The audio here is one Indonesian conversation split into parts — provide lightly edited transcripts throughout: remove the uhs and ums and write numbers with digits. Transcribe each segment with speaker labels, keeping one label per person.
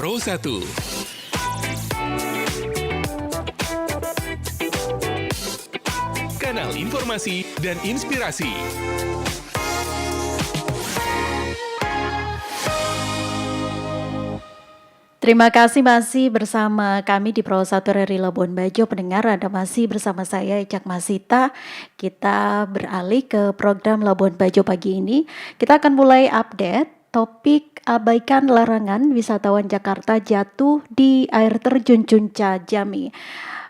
Speaker 1: Pro 1. Kanal informasi dan inspirasi.
Speaker 2: Terima kasih masih bersama kami di Pro 1 RRI Labuan Bajo. Pendengar, Anda masih bersama saya Icak Masita. Kita beralih ke program Labuan Bajo pagi ini. Kita akan mulai update topik abaikan larangan wisatawan Jakarta jatuh di air terjun Cunca Jami.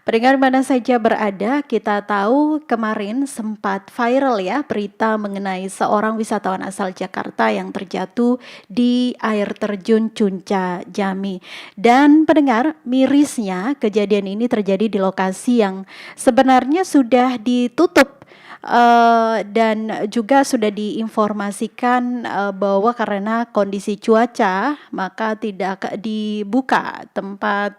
Speaker 2: Pendengar mana saja berada, kita tahu kemarin sempat viral ya berita mengenai seorang wisatawan asal Jakarta yang terjatuh di air terjun Cunca Jami. Dan pendengar, mirisnya kejadian ini terjadi di lokasi yang sebenarnya sudah ditutup dan juga sudah diinformasikan bahwa karena kondisi cuaca maka tidak dibuka tempat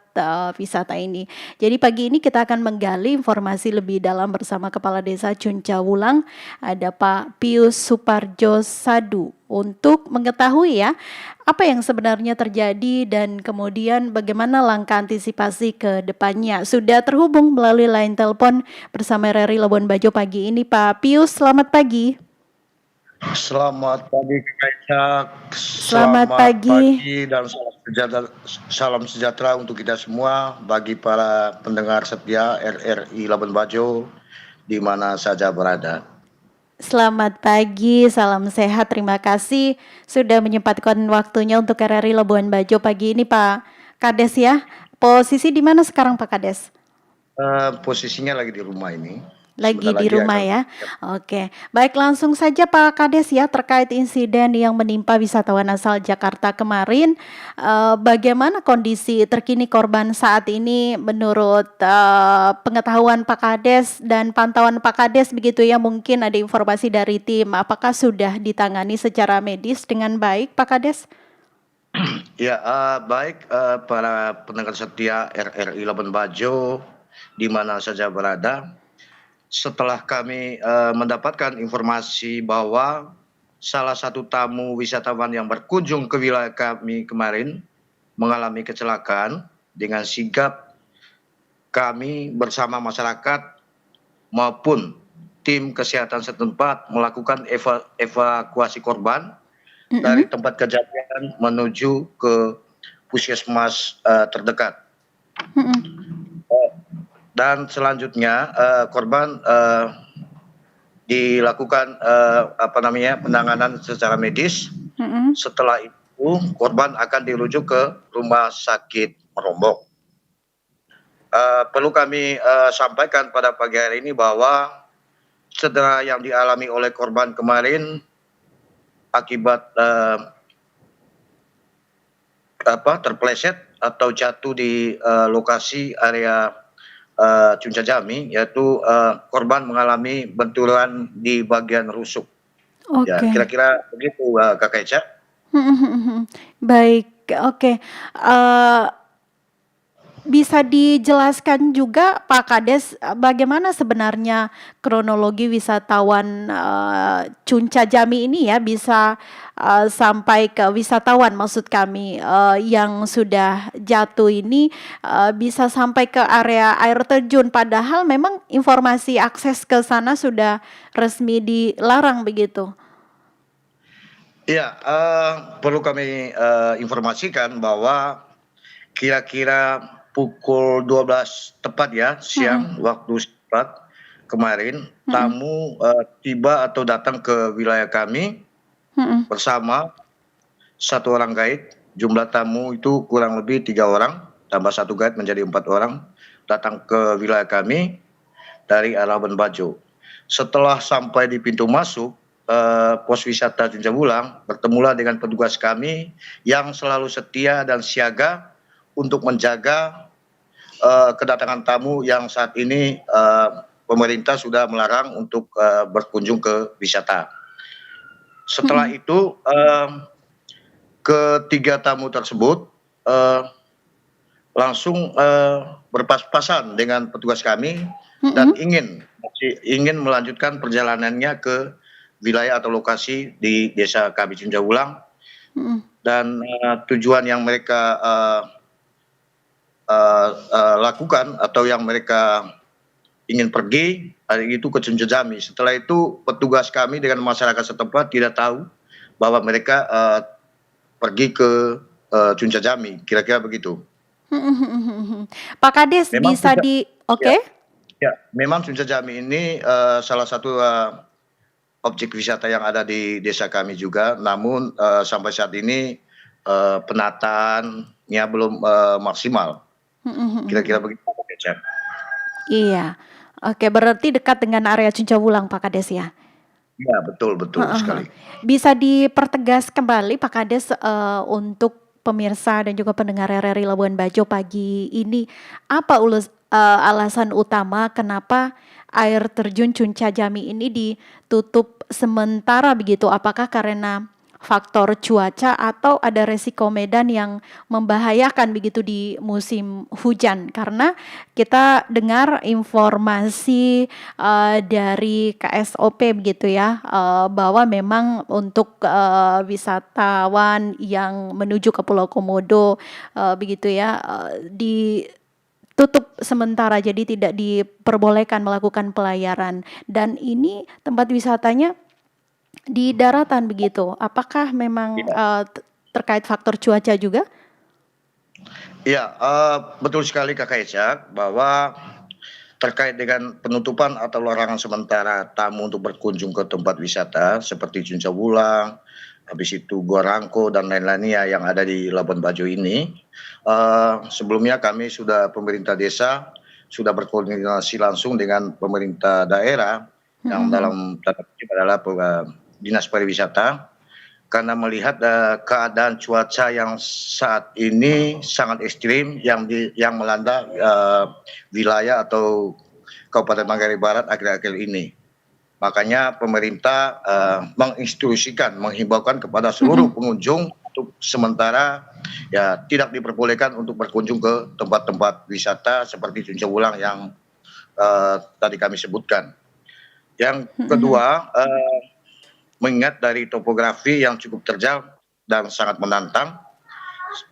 Speaker 2: wisata ini. Jadi pagi ini kita akan menggali informasi lebih dalam bersama Kepala Desa Cunca Wulang, ada Pak Pius Suparjo Sadu, untuk mengetahui ya apa yang sebenarnya terjadi dan kemudian bagaimana langkah antisipasi ke depannya. Sudah terhubung melalui line telepon bersama RRI Labuan Bajo pagi ini Pak Pius, selamat pagi.
Speaker 3: Selamat pagi Kak Icak.
Speaker 2: Selamat pagi
Speaker 3: dan salam sejahtera untuk kita semua, bagi para pendengar setia RRI Labuan Bajo di mana saja berada.
Speaker 2: Selamat pagi, salam sehat, terima kasih sudah menyempatkan waktunya untuk RRI Labuan Bajo pagi ini Pak Kades ya. Posisi di mana sekarang Pak Kades?
Speaker 3: Posisinya lagi di rumah ini.
Speaker 2: Lagi di rumah ya. Oke, baik, langsung saja Pak Kades ya, terkait insiden yang menimpa wisatawan asal Jakarta kemarin. Bagaimana kondisi terkini korban saat ini menurut pengetahuan Pak Kades dan pantauan Pak Kades begitu ya, mungkin ada informasi dari tim, apakah sudah ditangani secara medis dengan baik Pak Kades?
Speaker 3: Ya, baik para pendengar setia RRI Labuan Bajo di mana saja berada. Setelah kami mendapatkan informasi bahwa salah satu tamu wisatawan yang berkunjung ke wilayah kami kemarin mengalami kecelakaan, dengan sigap kami bersama masyarakat maupun tim kesehatan setempat melakukan evakuasi korban dari tempat kejadian menuju ke puskesmas terdekat. Dan selanjutnya korban dilakukan penanganan secara medis. Setelah itu korban akan dirujuk ke rumah sakit Merombok. Perlu kami sampaikan pada pagi hari ini bahwa cedera yang dialami oleh korban kemarin akibat terpleset atau jatuh di lokasi area Cunca Jami, yaitu korban mengalami benturan di bagian rusuk. Ya, kira-kira begitu Kakak Eca.
Speaker 2: Baik, oke. Bisa dijelaskan juga Pak Kades bagaimana sebenarnya kronologi wisatawan Cunca Jami ini ya bisa sampai ke wisatawan, maksud kami yang sudah jatuh ini bisa sampai ke area air terjun, padahal memang informasi akses ke sana sudah resmi dilarang begitu.
Speaker 3: Ya, perlu kami informasikan bahwa kira-kira pukul 12 tepat ya, siang waktu setempat kemarin, tamu tiba atau datang ke wilayah kami bersama satu orang guide. Jumlah tamu itu kurang lebih 3 orang, tambah satu guide menjadi 4 orang, datang ke wilayah kami dari arah Labuan Bajo. Setelah sampai di pintu masuk pos wisata Cunca Wulang, bertemulah dengan petugas kami yang selalu setia dan siaga untuk menjaga kedatangan tamu yang saat ini pemerintah sudah melarang untuk berkunjung ke wisata. Setelah itu ketiga tamu tersebut langsung berpas-pasan dengan petugas kami dan ingin melanjutkan perjalanannya ke wilayah atau lokasi di desa kami Cunca Wulang
Speaker 2: Mhm.
Speaker 3: dan tujuan yang mereka lakukan atau yang mereka ingin pergi hari itu ke Cuncajami. Setelah itu petugas kami dengan masyarakat setempat tidak tahu bahwa mereka pergi ke Cuncajami, kira-kira begitu.
Speaker 2: Mhm mhm mhm mhm. Pak Kades
Speaker 3: Memang
Speaker 2: bisa
Speaker 3: ya,
Speaker 2: oke?
Speaker 3: ya, memang Cuncajami ini salah satu objek wisata yang ada di desa kami juga, namun sampai saat ini penataannya belum maksimal.
Speaker 2: Mhm mhm
Speaker 3: Kira-kira
Speaker 2: mhm.
Speaker 3: begitu, Pak Kecap.
Speaker 2: Iya. Oke, berarti dekat dengan area Cuncawulang, Pak Kades ya?
Speaker 3: Iya, betul betul
Speaker 2: Heeh heeh.
Speaker 3: sekali.
Speaker 2: Bisa dipertegas kembali Pak Kades, untuk pemirsa dan juga pendengar RRI Labuan Bajo pagi ini, apa alasan utama kenapa air terjun Cuncajami ini ditutup sementara begitu? Apakah karena faktor cuaca atau ada resiko medan yang membahayakan begitu di musim hujan? Karena kita dengar informasi dari KSOP begitu ya, bahwa memang untuk, wisatawan yang menuju ke Pulau Komodo, begitu ya, ditutup sementara, jadi tidak diperbolehkan melakukan pelayaran dan ini tempat wisatanya di daratan begitu. Apakah memang,
Speaker 3: Iya.
Speaker 2: terkait faktor cuaca juga?
Speaker 3: Iya, betul sekali Kakak Ecak, bahwa terkait dengan penutupan atau larangan sementara tamu untuk berkunjung ke tempat wisata seperti Cuncah Wulang, habis itu Gua Rangko dan lain-lainnya yang ada di Labuan Bajo ini, sebelumnya kami sudah pemerintah desa sudah berkoordinasi langsung dengan pemerintah daerah
Speaker 2: Mhm
Speaker 3: yang
Speaker 2: mhm.
Speaker 3: dalam tanda kutip adalah Dinas Pariwisata, karena melihat keadaan cuaca yang saat ini sangat ekstrim yang melanda wilayah atau Kabupaten Manggarai Barat akhir-akhir ini. Makanya pemerintah menginstruksikan, menghimbaukan kepada seluruh
Speaker 2: Mhm.
Speaker 3: pengunjung untuk sementara ya tidak diperbolehkan untuk berkunjung ke tempat-tempat wisata seperti Cuncah Wulang yang tadi kami sebutkan. Yang
Speaker 2: Mhm mhm.
Speaker 3: kedua, mengingat dari topografi yang cukup terjal dan sangat menantang,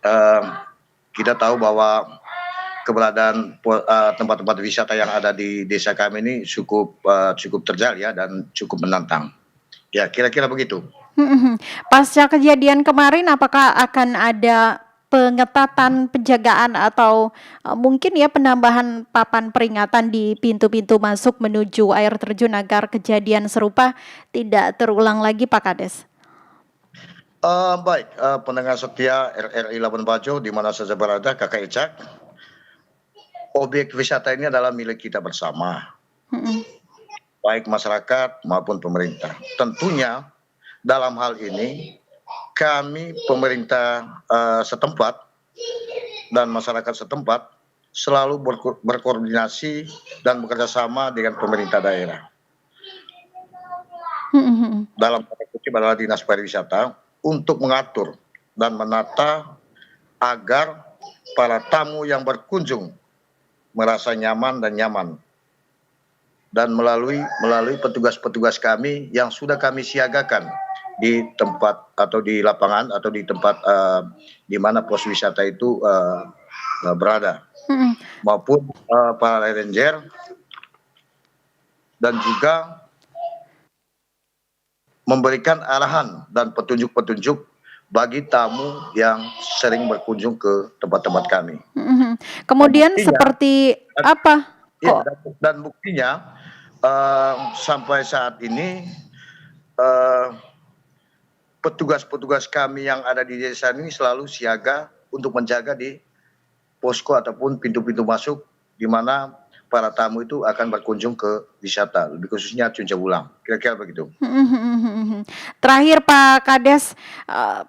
Speaker 3: eh, kita tahu bahwa keberadaan tempat-tempat wisata yang ada di desa kami ini cukup terjal ya dan cukup menantang. Ya, kira-kira begitu.
Speaker 2: Mhm mhm. Pasca kejadian kemarin apakah akan ada pengetatan penjagaan atau, mungkin ya penambahan papan peringatan di pintu-pintu masuk menuju air terjun agar kejadian serupa tidak terulang lagi Pak Kades?
Speaker 3: Baik, pendengar setia RRI Labuan Bajo di mana saja berada, Kakak Ecak, objek wisata ini adalah milik kita bersama,
Speaker 2: Mhm.
Speaker 3: baik masyarakat maupun pemerintah. Tentunya dalam hal ini kami pemerintah setempat dan masyarakat setempat selalu berkoordinasi dan bekerjasama dengan pemerintah daerah.
Speaker 2: Mhm mhm.
Speaker 3: Dalam tanda kutip adalah Dinas Pariwisata untuk mengatur dan menata agar para tamu yang berkunjung merasa nyaman dan nyaman, dan melalui petugas-petugas kami yang sudah kami siagakan di tempat atau di lapangan atau di tempat di mana pos wisata itu berada,
Speaker 2: Mhm.
Speaker 3: maupun para ranger, dan juga memberikan arahan dan petunjuk-petunjuk bagi tamu yang sering berkunjung ke tempat-tempat kami.
Speaker 2: Mhm mhm.
Speaker 3: Dan
Speaker 2: Kemudian
Speaker 3: buktinya,
Speaker 2: seperti apa
Speaker 3: ya,
Speaker 2: kok
Speaker 3: dan buktinya sampai saat ini eh, petugas-petugas kami yang ada di desa ini selalu siaga untuk menjaga di posko ataupun pintu-pintu masuk di mana para tamu itu akan berkunjung ke wisata, lebih khususnya Cuncah Wulang. Kira-kira begitu.
Speaker 2: mhm mhm mhm mhm. Terakhir Pak Kades, eee,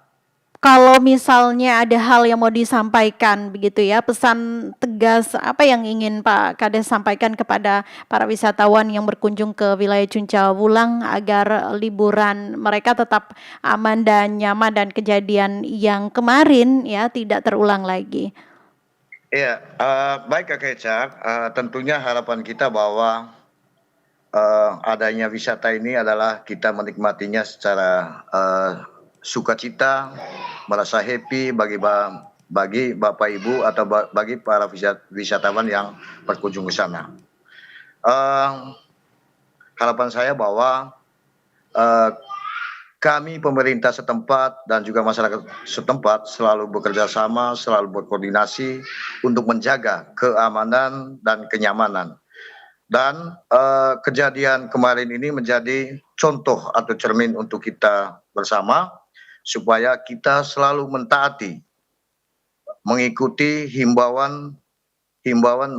Speaker 2: kalau misalnya ada hal yang mau disampaikan begitu ya, pesan tegas apa yang ingin Pak Kades sampaikan kepada para wisatawan yang berkunjung ke wilayah Cuncah Wulang agar liburan mereka tetap aman dan nyaman dan kejadian yang kemarin ya tidak terulang lagi?
Speaker 3: Iya, baik Kak Kecap, tentunya harapan kita bahwa adanya wisata ini adalah kita menikmatinya secara sukacita, merasa happy bagi Bapak Ibu atau bagi para wisatawan yang berkunjung ke sana. Harapan saya bahwa kami pemerintah setempat dan juga masyarakat setempat selalu bekerja sama, selalu berkoordinasi untuk menjaga keamanan dan kenyamanan. Dan kejadian kemarin ini menjadi contoh atau cermin untuk kita bersama, supaya kita selalu mentaati, mengikuti himbauan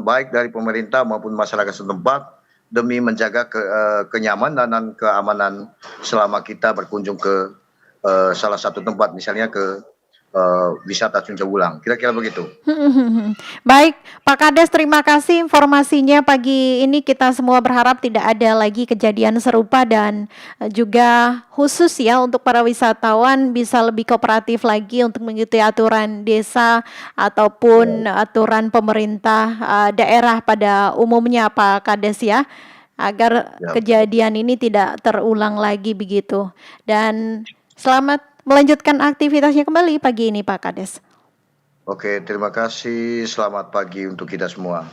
Speaker 3: baik dari pemerintah maupun masyarakat setempat demi menjaga kenyamanan dan keamanan selama kita berkunjung ke salah satu tempat, misalnya ke wisata Cuncah Bulang. Kira-kira begitu.
Speaker 2: Baik, Pak Kades, terima kasih informasinya pagi ini. Kita semua berharap tidak ada lagi kejadian serupa dan juga khusus ya untuk para wisatawan bisa lebih kooperatif lagi untuk mengikuti aturan desa ataupun aturan pemerintah daerah pada umumnya, Pak Kades ya, agar kejadian ini tidak terulang lagi begitu. Dan selamat melanjutkan aktivitasnya kembali pagi ini, Pak Kades.
Speaker 3: Oke, terima kasih. Selamat pagi untuk kita semua.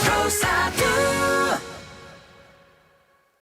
Speaker 4: Rosa